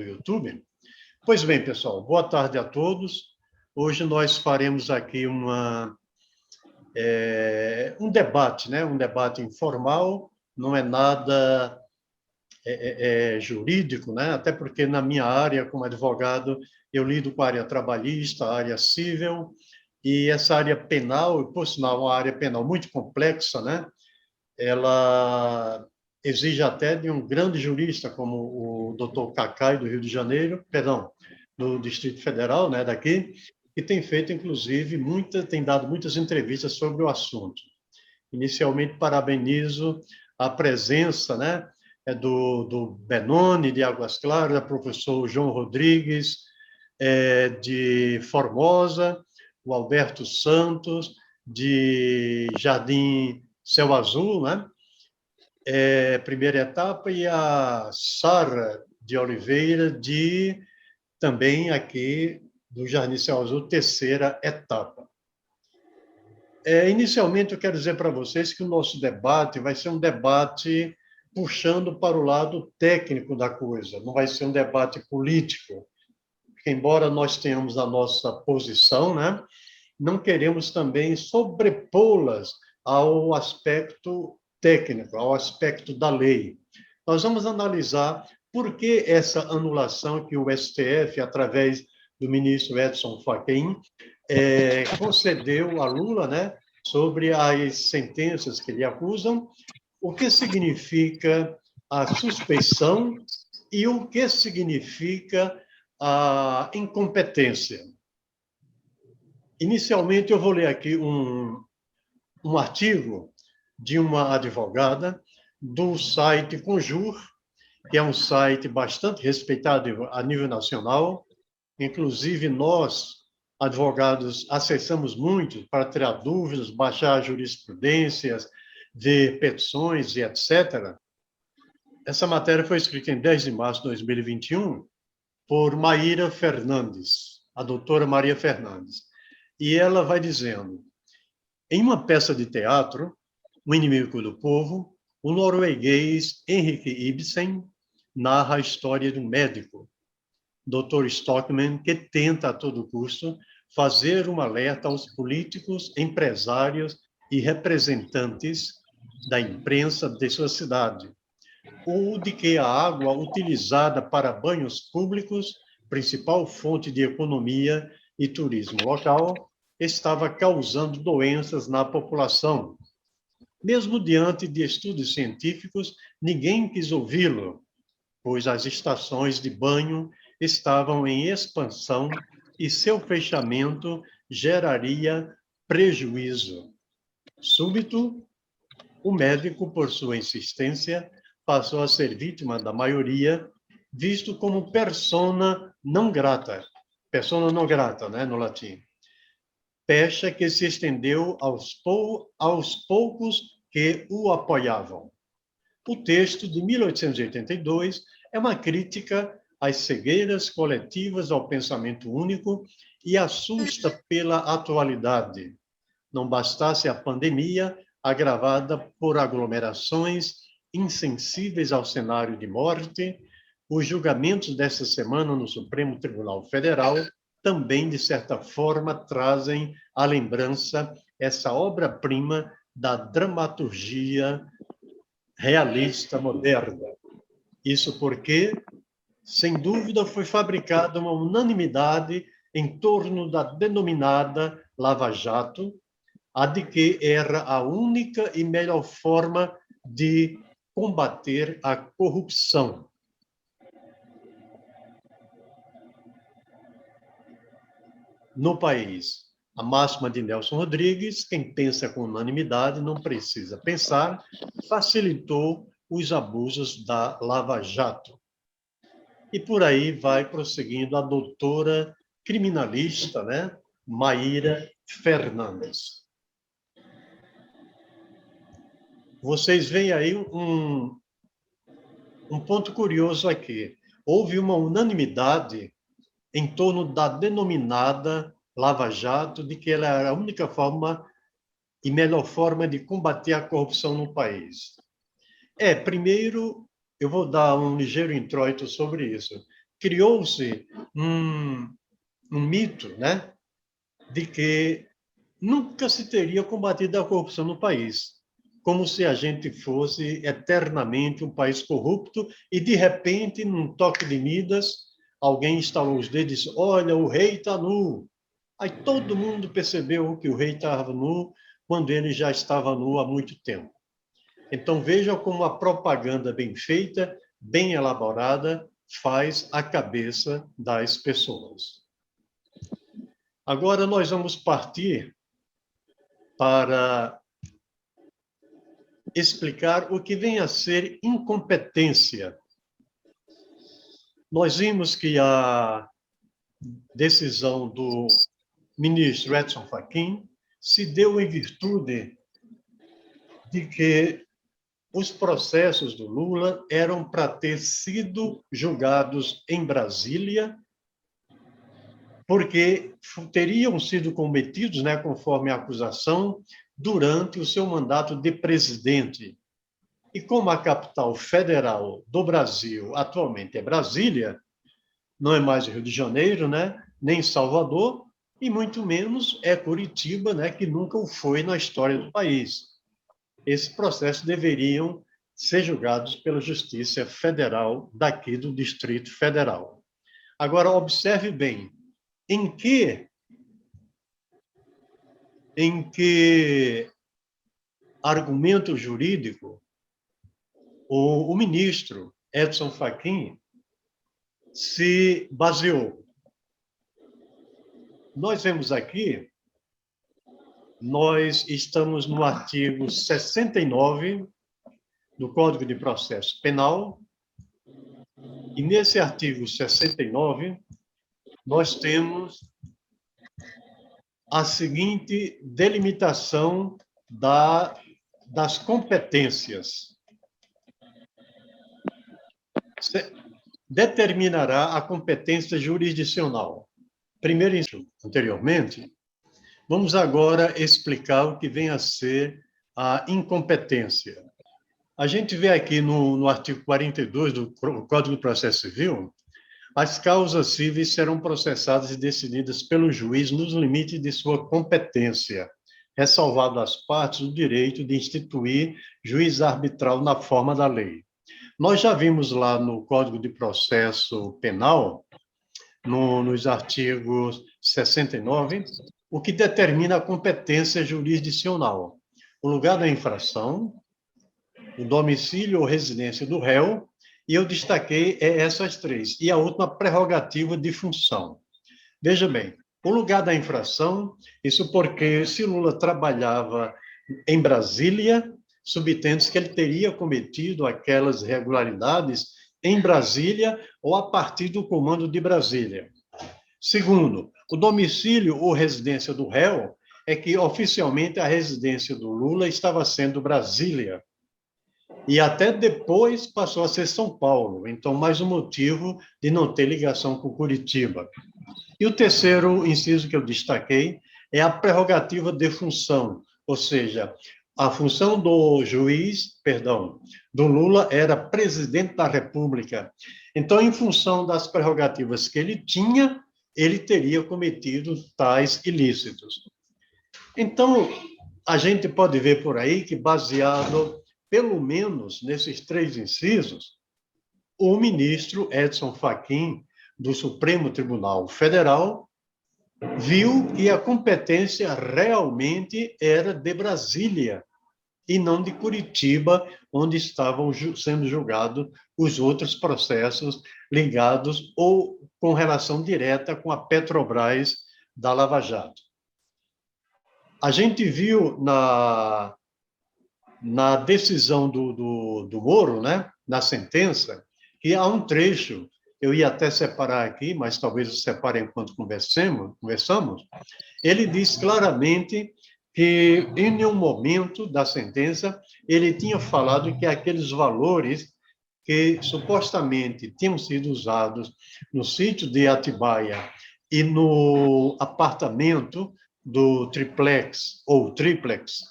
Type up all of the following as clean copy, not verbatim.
do YouTube. Pois bem, pessoal, boa tarde a todos. Hoje nós faremos aqui um debate, né? Um debate informal, não é nada jurídico, né? Até porque na minha área, como advogado, eu lido com a área trabalhista, a área civil, e essa área penal, por sinal, uma área penal muito complexa, né? Ela exige até de um grande jurista, como o doutor Cacai, do Rio de Janeiro, perdão, do Distrito Federal, né, daqui, que tem feito, inclusive, tem dado muitas entrevistas sobre o assunto. Inicialmente, parabenizo a presença, né, do Benoni, de Águas Claras, do professor João Rodrigues, de Formosa, o Alberto Santos, de Jardim Céu Azul, né? Primeira etapa, e a Sara de Oliveira, também aqui do Jardim Céu Azul, terceira etapa. Inicialmente, eu quero dizer para vocês que o nosso debate vai ser um debate puxando para o lado técnico da coisa, não vai ser um debate político, porque, embora nós tenhamos a nossa posição, né, não queremos também sobrepô-las ao aspecto técnico, ao aspecto da lei. Nós vamos analisar por que essa anulação que o STF, através do ministro Edson Fachin, concedeu a Lula, né, sobre as sentenças que lhe acusam, o que significa a suspeição e o que significa a incompetência. Inicialmente, eu vou ler aqui um artigo de uma advogada do site Conjur, que é um site bastante respeitado a nível nacional. Inclusive, nós, advogados, acessamos muito para tirar dúvidas, baixar jurisprudências, ver petições e etc. Essa matéria foi escrita em 10 de março de 2021 por Maíra Fernandes, a doutora Maria Fernandes. E ela vai dizendo: em uma peça de teatro, O Inimigo do Povo, o norueguês Henrik Ibsen narra a história de um médico, Dr. Stockman, que tenta a todo custo fazer um alerta aos políticos, empresários e representantes da imprensa de sua cidade, ou de que a água utilizada para banhos públicos, principal fonte de economia e turismo local, estava causando doenças na população. Mesmo diante de estudos científicos, ninguém quis ouvi-lo, pois as estações de banho estavam em expansão e seu fechamento geraria prejuízo. Súbito, o médico, por sua insistência, passou a ser vítima da maioria, visto como persona não grata, né, no latim. Pecha que se estendeu aos poucos que o apoiavam. O texto, de 1882, é uma crítica às cegueiras coletivas ao pensamento único e assusta pela atualidade. Não bastasse a pandemia, agravada por aglomerações insensíveis ao cenário de morte, os julgamentos desta semana no Supremo Tribunal Federal também, de certa forma, trazem à lembrança essa obra-prima da dramaturgia realista moderna. Isso porque, sem dúvida, foi fabricada uma unanimidade em torno da denominada Lava Jato, a de que era a única e melhor forma de combater a corrupção. No país, a máxima de Nelson Rodrigues: quem pensa com unanimidade não precisa pensar, facilitou os abusos da Lava Jato. E por aí vai prosseguindo a doutora criminalista, né, Maíra Fernandes. Vocês veem aí um ponto curioso aqui. Houve uma unanimidade em torno da denominada Lava Jato, de que ela era a única forma e melhor forma de combater a corrupção no país. Primeiro, eu vou dar um ligeiro introito sobre isso. criou-se um mito, né, de que nunca se teria combatido a corrupção no país, como se a gente fosse eternamente um país corrupto e, de repente, num toque de Midas, alguém estalou os dedos e disse: olha, o rei está nu. Aí todo mundo percebeu que o rei estava nu quando ele já estava nu há muito tempo. Então, veja como a propaganda bem feita, bem elaborada, faz a cabeça das pessoas. Agora nós vamos partir para explicar o que vem a ser incompetência. Nós vimos que a decisão do ministro Edson Fachin se deu em virtude de que os processos do Lula eram para ter sido julgados em Brasília, porque teriam sido cometidos, né, conforme a acusação, durante o seu mandato de presidente. E como a capital federal do Brasil atualmente é Brasília, não é mais Rio de Janeiro, né, nem Salvador, e muito menos é Curitiba, né, que nunca o foi na história do país. Esses processos deveriam ser julgados pela Justiça Federal daqui do Distrito Federal. Agora, observe bem, em que argumento jurídico o ministro Edson Fachin se baseou. Nós vemos aqui, nós estamos no artigo 69 do Código de Processo Penal, e nesse artigo 69, nós temos a seguinte delimitação das competências. Determinará a competência jurisdicional. Primeiro, anteriormente, vamos agora explicar o que vem a ser a incompetência. A gente vê aqui no artigo 42 do Código de Processo Civil, as causas cíveis serão processadas e decididas pelo juiz nos limites de sua competência, ressalvado às partes o direito de instituir juiz arbitral na forma da lei. Nós já vimos lá no Código de Processo Penal, nos artigos 69, o que determina a competência jurisdicional: o lugar da infração, o domicílio ou residência do réu, e eu destaquei essas três. E a última, prerrogativa de função. Veja bem, o lugar da infração, isso porque se Lula trabalhava em Brasília, subtende-se que ele teria cometido aquelas irregularidades em Brasília ou a partir do comando de Brasília. Segundo, o domicílio ou residência do réu é que, oficialmente, a residência do Lula estava sendo Brasília. E até depois passou a ser São Paulo. Então, mais um motivo de não ter ligação com Curitiba. E o terceiro inciso que eu destaquei é a prerrogativa de função, ou seja, a função do do Lula era presidente da República. Então, em função das prerrogativas que ele tinha, ele teria cometido tais ilícitos. Então, a gente pode ver por aí que, baseado pelo menos nesses três incisos, o ministro Edson Fachin, do Supremo Tribunal Federal, viu que a competência realmente era de Brasília e não de Curitiba, onde estavam sendo julgados os outros processos ligados ou com relação direta com a Petrobras da Lava Jato. A gente viu na decisão do Moro, né, na sentença, que há um trecho, eu ia até separar aqui, mas talvez eu separe enquanto conversamos, ele diz claramente que, em nenhum momento da sentença, ele tinha falado que aqueles valores que supostamente tinham sido usados no sítio de Atibaia e no apartamento do triplex, ou triplex,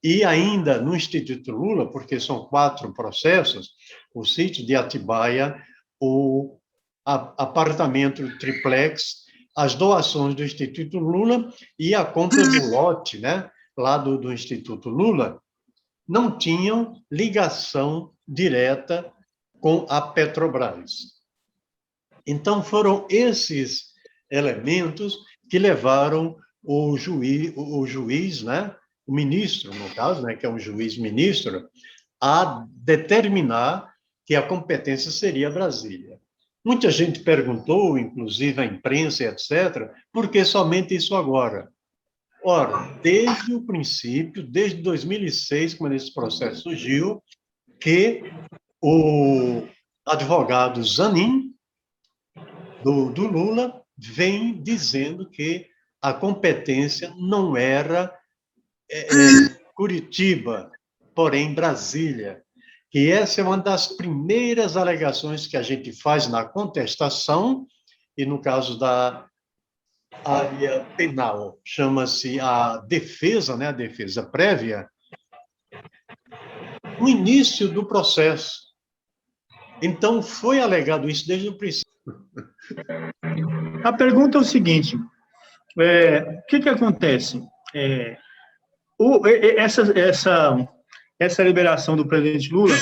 e ainda no Instituto Lula, porque são 4 processos, o sítio de Atibaia, o apartamento triplex, as doações do Instituto Lula e a compra do lote, né, lá do Instituto Lula, não tinham ligação direta com a Petrobras. Então, foram esses elementos que levaram o juiz, né, o ministro, no caso, né, que é um juiz-ministro, a determinar que a competência seria Brasília. Muita gente perguntou, inclusive a imprensa, etc., por que somente isso agora? Ora, desde o princípio, desde 2006, quando esse processo surgiu, que o advogado Zanin, do Lula, vem dizendo que a competência não era Curitiba, porém Brasília. Que essa é uma das primeiras alegações que a gente faz na contestação, e no caso da área penal, chama-se a defesa, né, a defesa prévia, no início do processo. Então, foi alegado isso desde o princípio. A pergunta é o seguinte, o que acontece? Essa liberação do presidente Lula,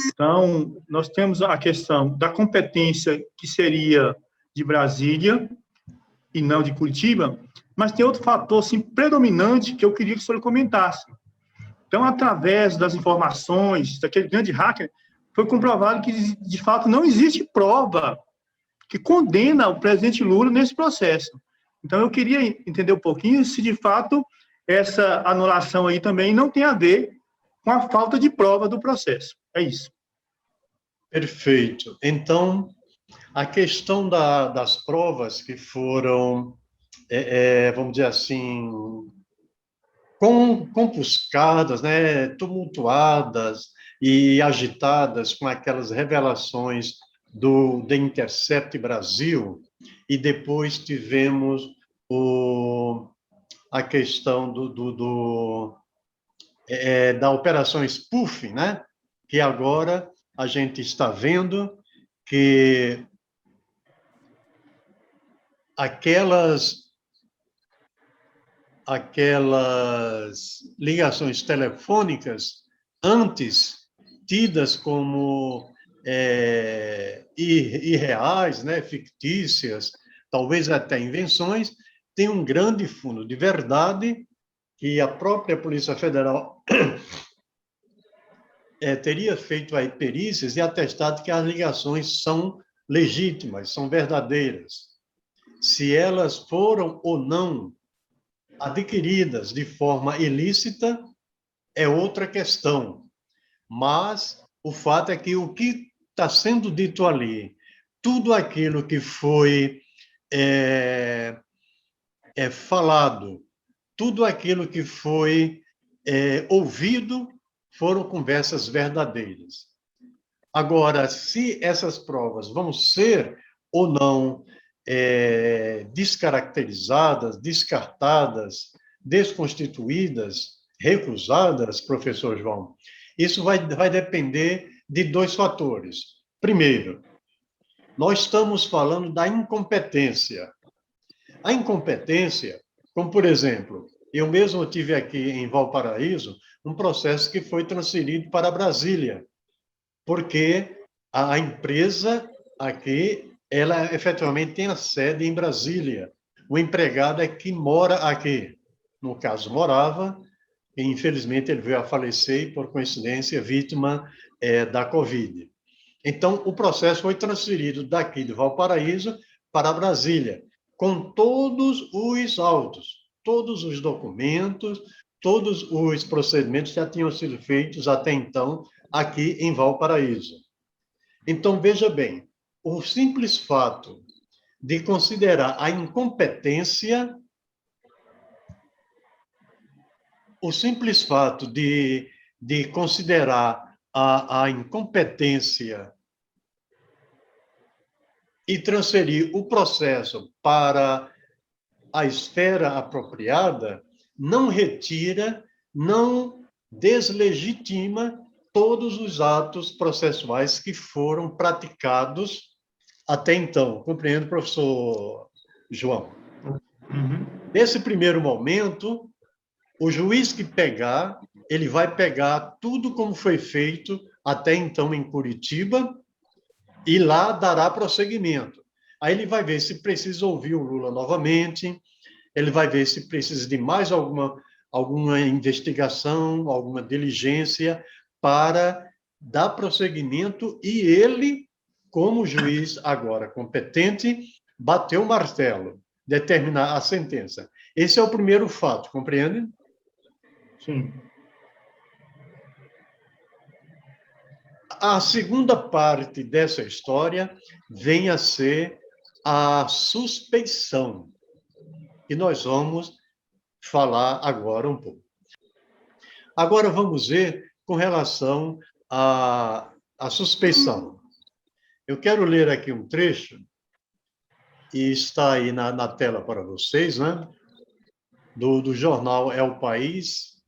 então, nós temos a questão da competência que seria de Brasília e não de Curitiba, mas tem outro fator assim, predominante que eu queria que o senhor comentasse. Então, através das informações daquele grande hacker, foi comprovado que, de fato, não existe prova que condena o presidente Lula nesse processo. Então, eu queria entender um pouquinho se, de fato, essa anulação aí também não tem a ver com a falta de prova do processo. É isso. Perfeito. Então, a questão das provas que foram, vamos dizer assim, compuscadas, né, tumultuadas e agitadas com aquelas revelações do The Intercept Brasil, e depois tivemos a questão da operação spoofing, né, que agora a gente está vendo que aquelas ligações telefônicas antes tidas como irreais, né, fictícias, talvez até invenções, tem um grande fundo de verdade que a própria Polícia Federal teria feito aí perícias e atestado que as ligações são legítimas, são verdadeiras. Se elas foram ou não adquiridas de forma ilícita é outra questão. Mas o fato é que o que está sendo dito ali, tudo aquilo que foi falado, tudo aquilo que foi ouvido, foram conversas verdadeiras. Agora, se essas provas vão ser ou não descaracterizadas, descartadas, desconstituídas, recusadas, professor João, isso vai depender de dois fatores. Primeiro, nós estamos falando da incompetência. A incompetência, como por exemplo, eu mesmo tive aqui em Valparaíso um processo que foi transferido para Brasília, porque a empresa aqui, ela efetivamente tem a sede em Brasília. O empregado é que mora aqui. No caso, morava, e infelizmente ele veio a falecer e, por coincidência, vítima da Covid. Então, o processo foi transferido daqui de Valparaíso para Brasília, com todos os autos, todos os documentos, todos os procedimentos já tinham sido feitos até então aqui em Valparaíso. Então, veja bem, o simples fato de considerar a incompetência, o simples fato de considerar a incompetência e transferir o processo para a esfera apropriada, não retira, não deslegitima todos os atos processuais que foram praticados até então. Compreendo, professor João? Uhum. Nesse primeiro momento, o juiz que pegar, ele vai pegar tudo como foi feito até então em Curitiba e lá dará prosseguimento. Aí ele vai ver se precisa ouvir o Lula novamente, ele vai ver se precisa de mais alguma investigação, alguma diligência para dar prosseguimento e ele, como juiz agora competente, bater o martelo, determinar a sentença. Esse é o primeiro fato, compreende? Sim. A segunda parte dessa história vem a ser a suspeição, que nós vamos falar agora um pouco. Agora vamos ver com relação à suspeição. Eu quero ler aqui um trecho, e está aí na tela para vocês, né? Do jornal É o País,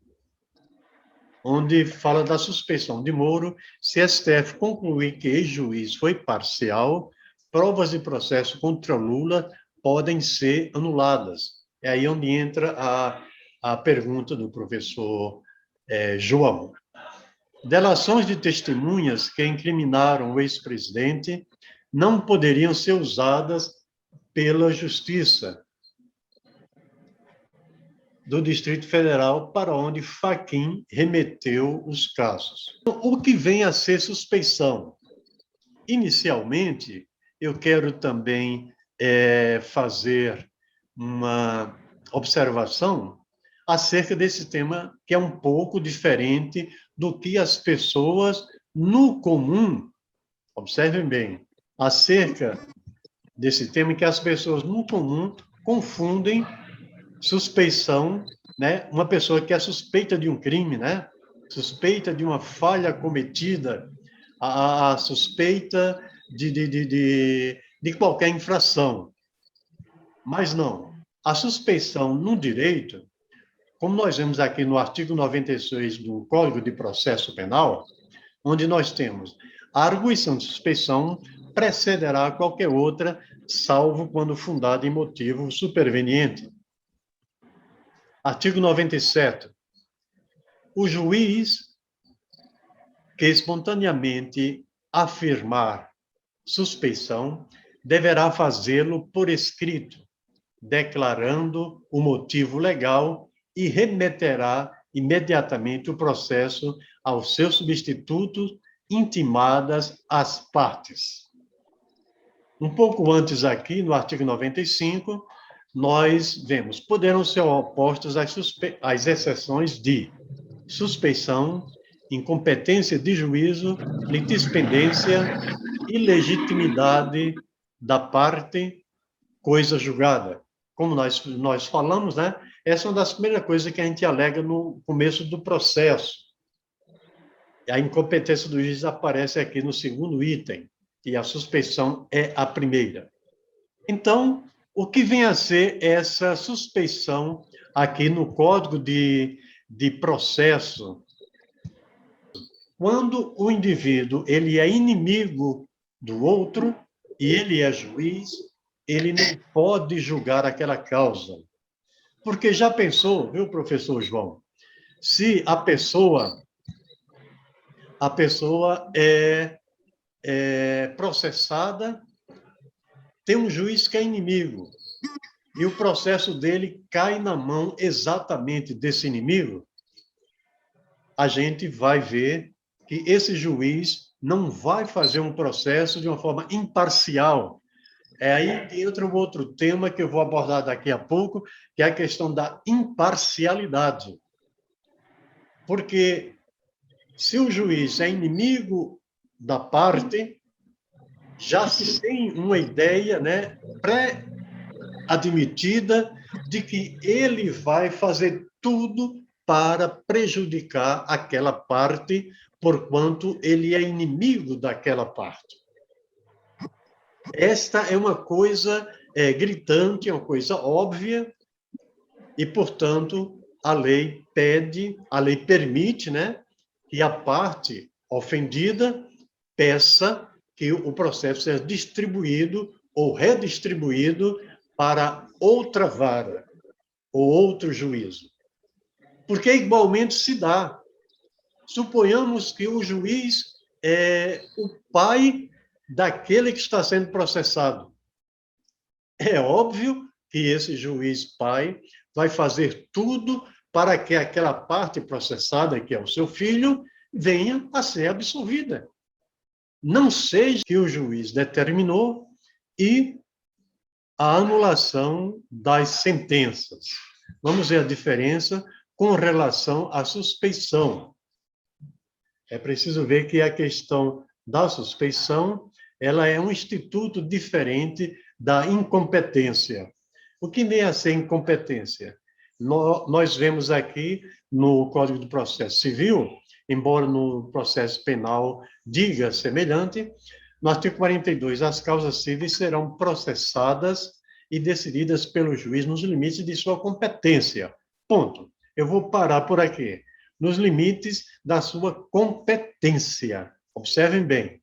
onde fala da suspeição de Moro, se STF concluir que ex-juiz foi parcial, provas de processo contra Lula podem ser anuladas. É aí onde entra a pergunta do professor João. Delações de testemunhas que incriminaram o ex-presidente não poderiam ser usadas pela Justiça do Distrito Federal, para onde Fachin remeteu os casos. O que vem a ser suspeição? Inicialmente, eu quero também fazer uma observação acerca desse tema, que é um pouco diferente do que as pessoas no comum, observem bem, acerca desse tema que as pessoas no comum confundem suspeição, né? Uma pessoa que é suspeita de um crime, né? Suspeita de uma falha cometida, a suspeita de qualquer infração. Mas não. A suspeição no direito, como nós vemos aqui no artigo 96 do Código de Processo Penal, onde nós temos a arguição de suspeição precederá qualquer outra, salvo quando fundada em motivo superveniente. Artigo 97. O juiz que espontaneamente afirmar suspeição deverá fazê-lo por escrito, declarando o motivo legal e remeterá imediatamente o processo aos seus substitutos, intimadas as partes. Um pouco antes aqui, no artigo 95, nós vemos, poderão ser opostas às exceções de suspeição, incompetência de juízo, litispendência, ilegitimidade da parte, coisa julgada. Como nós falamos, né? Essa é uma das primeiras coisas que a gente alega no começo do processo. A incompetência do juiz aparece aqui no segundo item, e a suspeição é a primeira. Então, o que vem a ser essa suspeição aqui no Código de Processo? Quando o indivíduo ele é inimigo do outro e ele é juiz, ele não pode julgar aquela causa. Porque já pensou, viu, professor João, se a pessoa é processada, tem um juiz que é inimigo, e o processo dele cai na mão exatamente desse inimigo, a gente vai ver que esse juiz não vai fazer um processo de uma forma imparcial. Aí entra um outro tema que eu vou abordar daqui a pouco, que é a questão da imparcialidade. Porque se o juiz é inimigo da parte, já se tem uma ideia, né, pré-admitida de que ele vai fazer tudo para prejudicar aquela parte, porquanto ele é inimigo daquela parte. Esta é uma coisa gritante, é uma coisa óbvia, e, portanto, a lei permite, né, que a parte ofendida peça que o processo seja distribuído ou redistribuído para outra vara ou outro juízo. Porque igualmente se dá. Suponhamos que o juiz é o pai daquele que está sendo processado. É óbvio que esse juiz pai vai fazer tudo para que aquela parte processada, que é o seu filho, venha a ser absolvida. Não seja que o juiz determinou e a anulação das sentenças. Vamos ver a diferença com relação à suspeição. É preciso ver que a questão da suspeição, ela é um instituto diferente da incompetência. O que vem a ser incompetência? Nós vemos aqui no Código do Processo Civil, embora no processo penal diga semelhante, no artigo 42, as causas cíveis serão processadas e decididas pelo juiz nos limites de sua competência. Ponto. Eu vou parar por aqui. Nos limites da sua competência. Observem bem.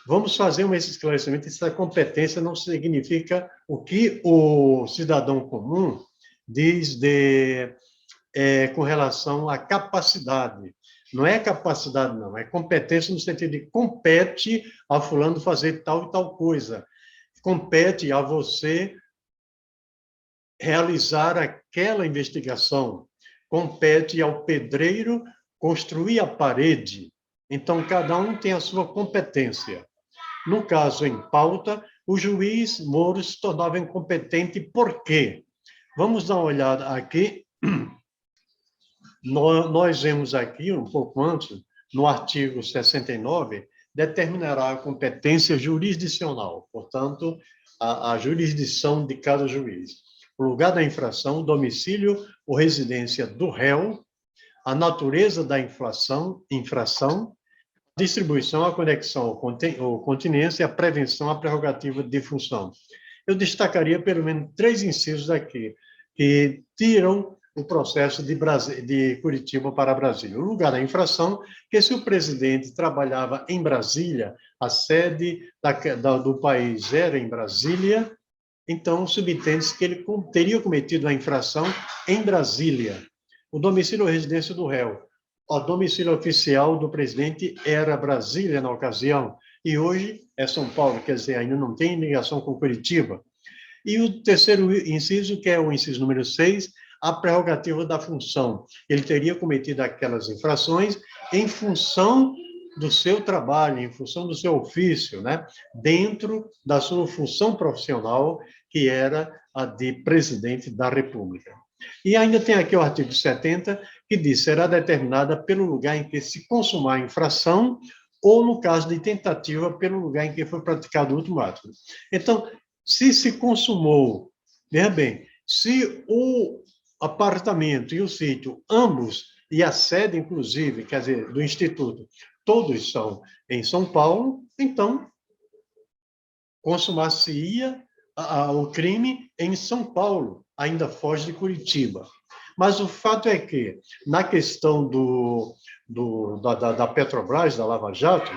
Vamos fazer um esclarecimento. Essa competência não significa o que o cidadão comum diz com relação à capacidade. Não é capacidade, não. É competência no sentido de compete a fulano fazer tal e tal coisa. Compete a você realizar aquela investigação. Compete ao pedreiro construir a parede. Então, cada um tem a sua competência. No caso em pauta, o juiz Moro se tornava incompetente por quê? Vamos dar uma olhada aqui. Nós vemos aqui, um pouco antes, no artigo 69, determinará a competência jurisdicional, portanto, a jurisdição de cada juiz. O lugar da infração, o domicílio ou residência do réu, a natureza da infração, a distribuição, a conexão ou continência, a prevenção, a prerrogativa de função. Eu destacaria pelo menos 3 incisos aqui, que tiram o processo de Curitiba para Brasília. O lugar da infração, que se o presidente trabalhava em Brasília, a sede do país era em Brasília, então subentende-se que ele teria cometido a infração em Brasília. O domicílio ou residência do réu. O domicílio oficial do presidente era Brasília na ocasião, e hoje é São Paulo, quer dizer, ainda não tem ligação com Curitiba. E o terceiro inciso, que é o inciso número 6, a prerrogativa da função. Ele teria cometido aquelas infrações em função do seu trabalho, em função do seu ofício, né? Dentro da sua função profissional, que era a de presidente da República. E ainda tem aqui o artigo 70, que diz, será determinada pelo lugar em que se consumar a infração ou, no caso de tentativa, pelo lugar em que foi praticado o último ato. Então, se consumou, veja bem, se o apartamento e o sítio, ambos, e a sede, inclusive, quer dizer, do Instituto, todos são em São Paulo, então, consumar-se-ia o crime em São Paulo, ainda foge de Curitiba. Mas o fato é que, na questão da Petrobras, da Lava Jato,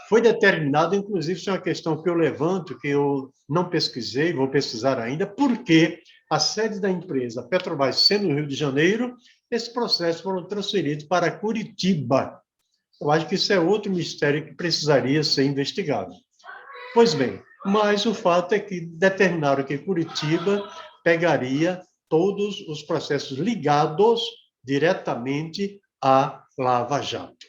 foi determinado, inclusive, isso é uma questão que eu levanto, que eu não pesquisei, vou pesquisar ainda, porque a sede da empresa Petrobras sendo no Rio de Janeiro, esse processo foram transferidos para Curitiba. Eu acho que isso é outro mistério que precisaria ser investigado. Pois bem, mas o fato é que determinaram que Curitiba pegaria todos os processos ligados diretamente à Lava Jato.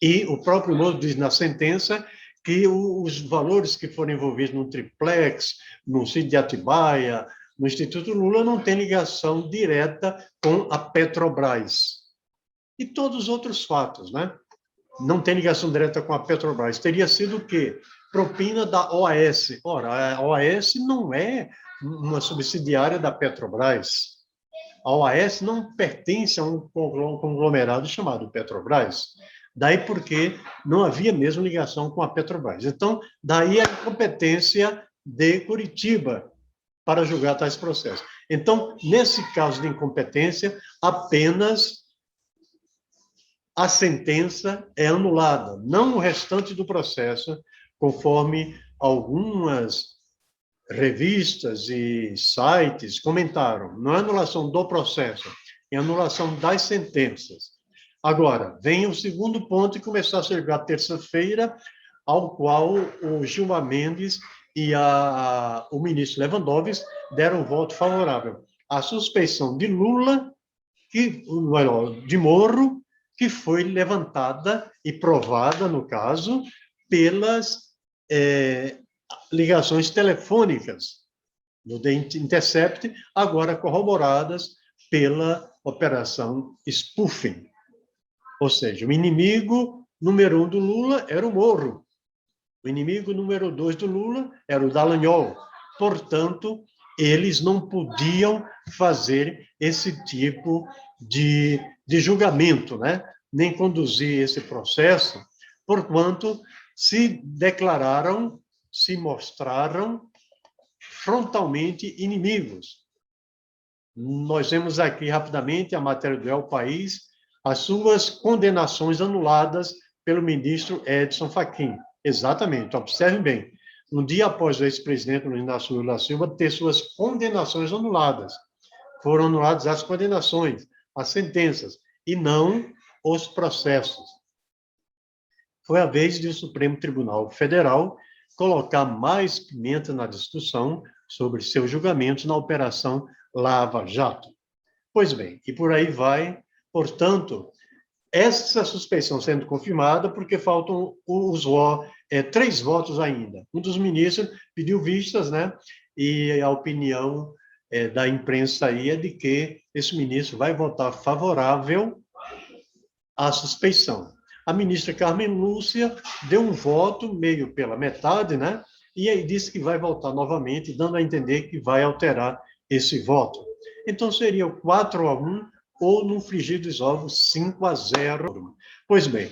E o próprio Moro diz na sentença que os valores que foram envolvidos no triplex, no sítio de Atibaia, no Instituto Lula, não têm ligação direta com a Petrobras. E todos os outros fatos, né? Não tem ligação direta com a Petrobras. Teria sido o quê? Propina da OAS. Ora, a OAS não é uma subsidiária da Petrobras. A OAS não pertence a um conglomerado chamado Petrobras. Daí porque não havia mesmo ligação com a Petrobras. Então, daí a incompetência de Curitiba para julgar tais processos. Então, nesse caso de incompetência, apenas a sentença é anulada, não o restante do processo, conforme algumas revistas e sites comentaram. Não é anulação do processo, é anulação das sentenças. Agora, vem o segundo ponto e começar a servir a terça-feira, ao qual o Gilmar Mendes e o ministro Lewandowski deram um voto favorável. A suspeição de Lula, de Moro, que foi levantada e provada, no caso, pelas ligações telefônicas do The Intercept, agora corroboradas pela operação spoofing. Ou seja, o inimigo número 1 do Lula era o Moro. O inimigo número 2 do Lula era o Dallagnol. Portanto, eles não podiam fazer esse tipo de julgamento, né? Nem conduzir esse processo, porquanto se declararam, se mostraram frontalmente inimigos. Nós vemos aqui rapidamente a matéria do El País, as suas condenações anuladas pelo ministro Edson Fachin. Exatamente, observem bem. Um dia após o ex-presidente Luiz Inácio Lula da Silva ter suas condenações anuladas, foram anuladas as condenações, as sentenças, e não os processos. Foi a vez do Supremo Tribunal Federal colocar mais pimenta na discussão sobre seus julgamentos na Operação Lava Jato. Pois bem, e por aí vai. Portanto, essa suspeição sendo confirmada, porque faltam 3 votos ainda. Um dos ministros pediu vistas, né? E a opinião da imprensa aí é de que esse ministro vai votar favorável à suspeição. A ministra Carmen Lúcia deu um voto meio pela metade, né? E aí disse que vai votar novamente, dando a entender que vai alterar esse voto. Então, seria o 4-1 ou, no frigir dos ovos, 5-0. Pois bem,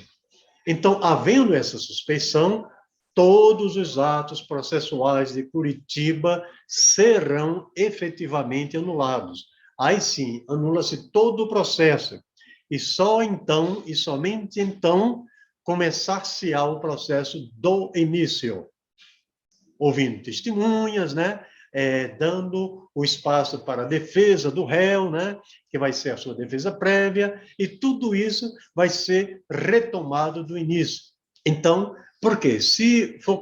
então, havendo essa suspeição, todos os atos processuais de Curitiba serão efetivamente anulados. Aí sim, anula-se todo o processo. E só então, e somente então, começar-se-á o processo do início. Ouvindo testemunhas, né? Dando o espaço para a defesa do réu, né? Que vai ser a sua defesa prévia, e tudo isso vai ser retomado do início. Então, por quê? Se for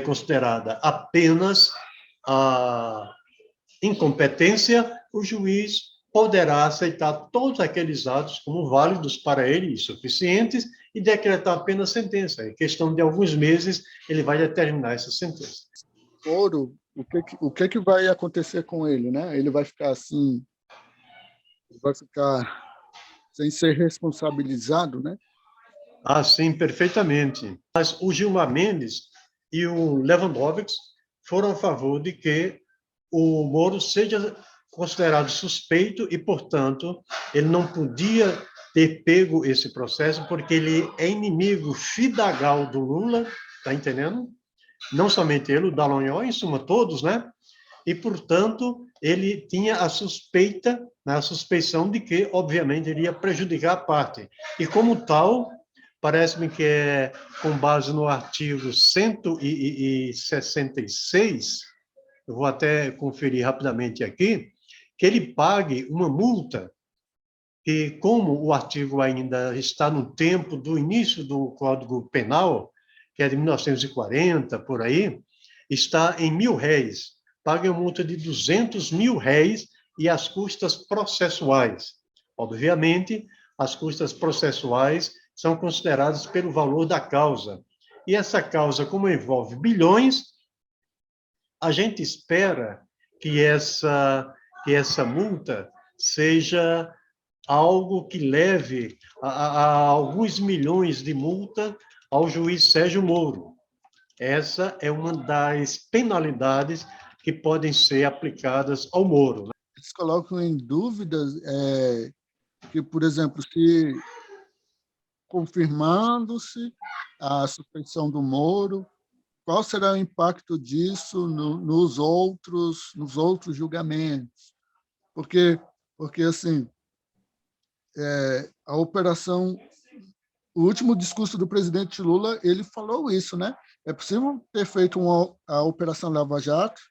considerada apenas a incompetência, o juiz poderá aceitar todos aqueles atos como válidos para ele e suficientes e decretar apenas sentença. Em questão de alguns meses, ele vai determinar essa sentença. Moro, o que vai acontecer com ele, né? Ele vai ficar assim, vai ficar sem ser responsabilizado, né? Ah, sim, perfeitamente. Mas o Gilmar Mendes e o Lewandowski foram a favor de que o Moro seja considerado suspeito e, portanto, ele não podia ter pego esse processo porque ele é inimigo fidagal do Lula, tá entendendo? Não somente ele, o Dallagnol, em suma, todos, né? E, portanto, ele tinha a suspeita, né, a suspeição de que, obviamente, iria prejudicar a parte. E, como tal, parece-me que é com base no artigo 166, eu vou até conferir rapidamente aqui, que ele pague uma multa, que como o artigo ainda está no tempo do início do Código Penal, que é de 1940, por aí, está em R$ 1.000. Pague uma multa de R$ 200 mil e as custas processuais. Obviamente, as custas processuais são consideradas pelo valor da causa. E essa causa, como envolve bilhões, a gente espera que essa multa seja algo que leve a alguns milhões de multa ao juiz Sérgio Moro. Essa é uma das penalidades que podem ser aplicadas ao Moro. Eles colocam em dúvidas que, por exemplo, se confirmando-se a suspeição do Moro, qual será o impacto disso nos outros julgamentos? Porque assim, a operação, o último discurso do presidente Lula, ele falou isso, né? É possível ter feito a Operação Lava Jato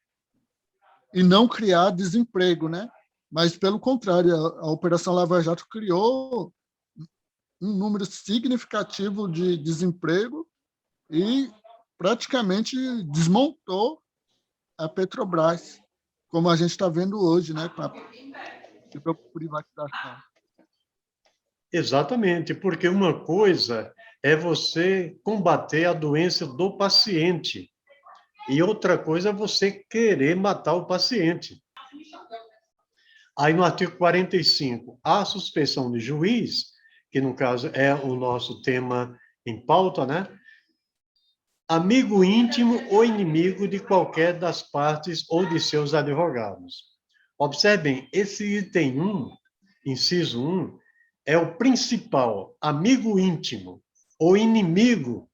e não criar desemprego, né? Mas, pelo contrário, a Operação Lava Jato criou um número significativo de desemprego e praticamente desmontou a Petrobras, como a gente está vendo hoje, né, com a privatização. Exatamente, porque uma coisa é você combater a doença do paciente e outra coisa é você querer matar o paciente. Aí no artigo 45, a suspeição de juiz, que no caso é o nosso tema em pauta, né? Amigo íntimo ou inimigo de qualquer das partes ou de seus advogados. Observem, esse item 1, inciso 1, é o principal, amigo íntimo ou inimigo.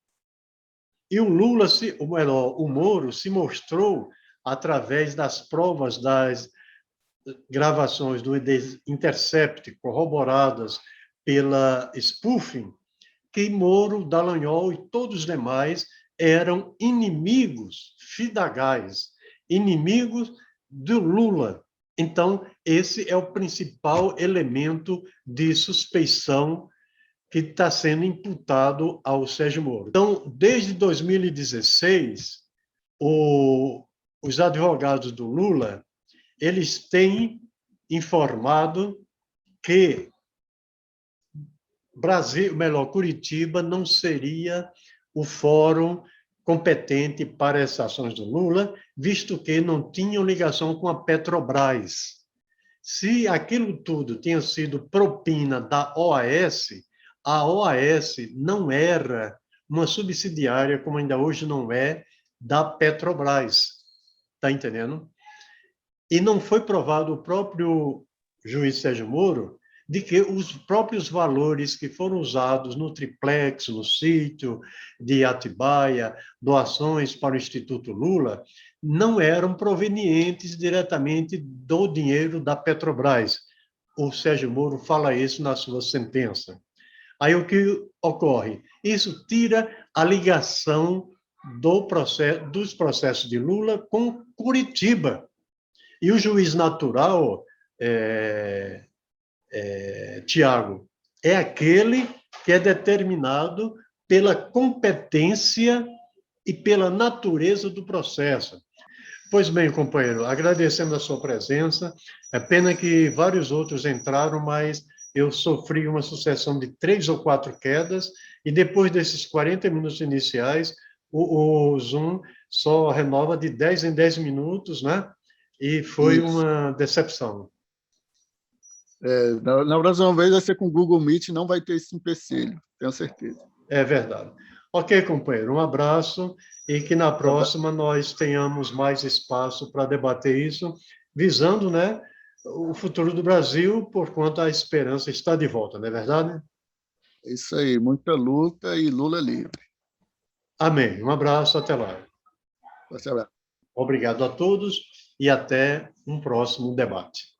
E o Lula, ou melhor, o Moro, se mostrou, através das provas das gravações do Intercept, corroboradas pela spoofing, que Moro, Dallagnol e todos os demais eram inimigos fidagais, inimigos do Lula. Então, esse é o principal elemento de suspeição que está sendo imputado ao Sérgio Moro. Então, desde 2016, os advogados do Lula, eles têm informado que Curitiba não seria o fórum competente para essas ações do Lula, visto que não tinham ligação com a Petrobras. Se aquilo tudo tinha sido propina da OAS, a OAS não era uma subsidiária, como ainda hoje não é, da Petrobras. Está entendendo? E não foi provado o próprio juiz Sérgio Moro de que os próprios valores que foram usados no triplex, no sítio de Atibaia, doações para o Instituto Lula, não eram provenientes diretamente do dinheiro da Petrobras. O Sérgio Moro fala isso na sua sentença. Aí o que ocorre? Isso tira a ligação dos processos de Lula com Curitiba. E o juiz natural, Tiago, é aquele que é determinado pela competência e pela natureza do processo. Pois bem, companheiro, agradecendo a sua presença. É pena que vários outros entraram, mas eu sofri uma sucessão de 3 ou 4 quedas, e depois desses 40 minutos iniciais, o Zoom só renova de 10 em 10 minutos, né? E foi uma decepção. Na próxima vez vai ser com o Google Meet, não vai ter esse empecilho, tenho certeza. É verdade. Ok, companheiro, um abraço e que na próxima nós tenhamos mais espaço para debater isso, visando, né, o futuro do Brasil, por quanto a esperança está de volta, não é verdade? É isso aí, muita luta e Lula livre. Amém. Um abraço, até lá. Você vai. Obrigado a todos e até um próximo debate.